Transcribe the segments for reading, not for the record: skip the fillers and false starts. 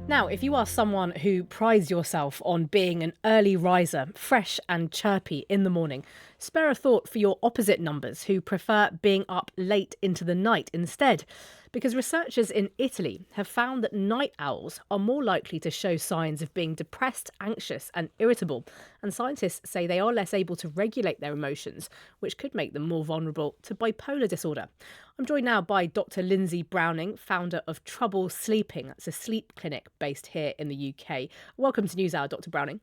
Now, if you are someone who prides yourself on being an early riser, fresh and chirpy in the morning, spare a thought for your opposite numbers who prefer being up late into the night instead. Because researchers in Italy have found that night owls are more likely to show signs of being depressed, anxious and irritable. And scientists say they are less able to regulate their emotions, which could make them more vulnerable to bipolar disorder. I'm joined now by Dr. Lindsay Browning, founder of Trouble Sleeping. That's a sleep clinic based here in the UK. Welcome to NewsHour, Dr. Browning.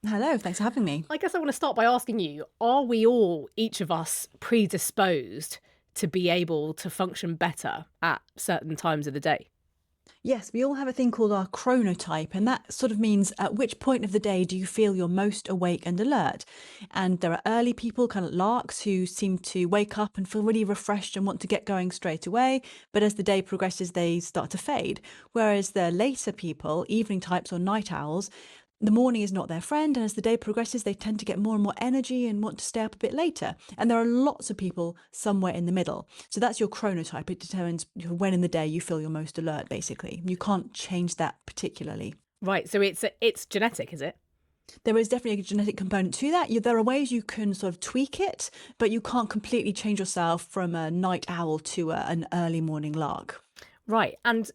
Hello, thanks for having me. I guess I want to start by asking you, are we all, each of us, predisposed to be able to function better at certain times of the day? Yes, we all have a thing called our chronotype, and that sort of means at which point of the day do you feel you're most awake and alert. And there are early people, kind of larks, who seem to wake up and feel really refreshed and want to get going straight away. But as the day progresses, they start to fade. Whereas the later people, evening types or night owls, the morning is not their friend, and as the day progresses, they tend to get more and more energy and want to stay up a bit later. And there are lots of people somewhere in the middle. So that's your chronotype. It determines when in the day you feel you're most alert, basically. You can't change that particularly. Right, so it's genetic, is it? There is definitely a genetic component to that. There are ways you can sort of tweak it, but you can't completely change yourself from a night owl to an early morning lark. Right, and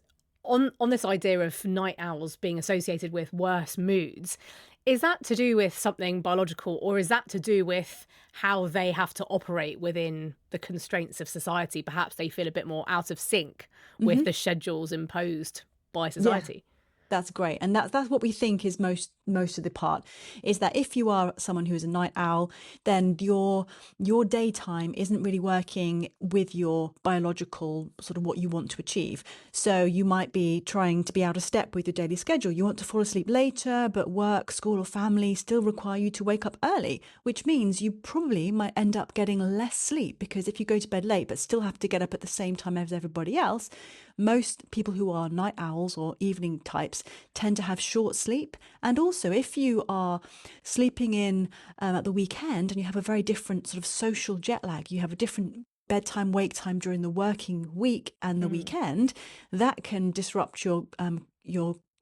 on this idea of night owls being associated with worse moods, is that to do with something biological, or is that to do with how they have to operate within the constraints of society? Perhaps they feel a bit more out of sync with the schedules imposed by society. That's great. And that's what we think is most of the part, is that if you are someone who is a night owl, then your daytime isn't really working with your biological sort of what you want to achieve. So you might be trying to be out of step with your daily schedule. You want to fall asleep later, but work, school or family still require you to wake up early, which means you probably might end up getting less sleep, because if you go to bed late but still have to get up at the same time as everybody else, most people who are night owls or evening types tend to have short sleep. And also, if you are sleeping in at the weekend and you have a very different sort of social jet lag, you have a different bedtime, wake time during the working week and the weekend, that can disrupt your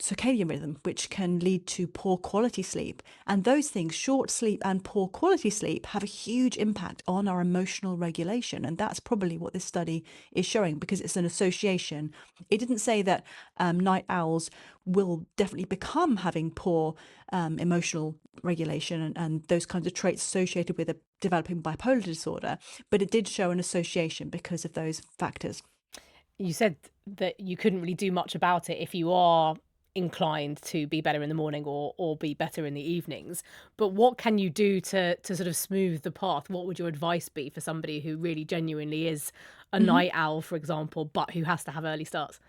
circadian rhythm, which can lead to poor quality sleep. And those things, short sleep and poor quality sleep, have a huge impact on our emotional regulation. And that's probably what this study is showing, because it's an association. It didn't say that night owls will definitely become having poor emotional regulation and those kinds of traits associated with developing bipolar disorder, but it did show an association because of those factors. You said that you couldn't really do much about it if you are inclined to be better in the morning or be better in the evenings. But what can you do to sort of smooth the path? What would your advice be for somebody who really genuinely is a night owl, for example, but who has to have early starts?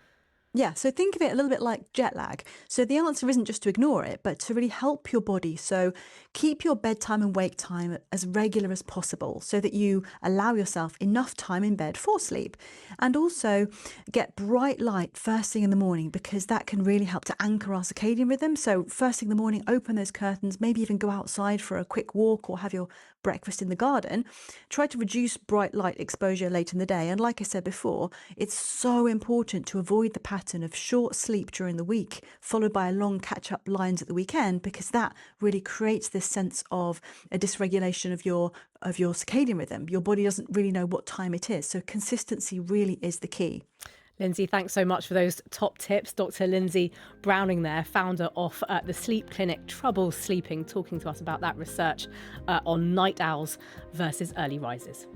Yeah, so think of it a little bit like jet lag. So the answer isn't just to ignore it, but to really help your body. So keep your bedtime and wake time as regular as possible so that you allow yourself enough time in bed for sleep. And also get bright light first thing in the morning, because that can really help to anchor our circadian rhythm. So first thing in the morning, open those curtains, maybe even go outside for a quick walk or have your breakfast in the garden. Try to reduce bright light exposure late in the day. And like I said before, it's so important to avoid the pattern of short sleep during the week, followed by a long catch-up lines at the weekend, because that really creates this sense of a dysregulation of your circadian rhythm. Your body doesn't really know what time it is. So consistency really is the key. Lindsay, thanks so much for those top tips. Dr. Lindsay Browning there, founder of the sleep clinic Trouble Sleeping, talking to us about that research on night owls versus early risers.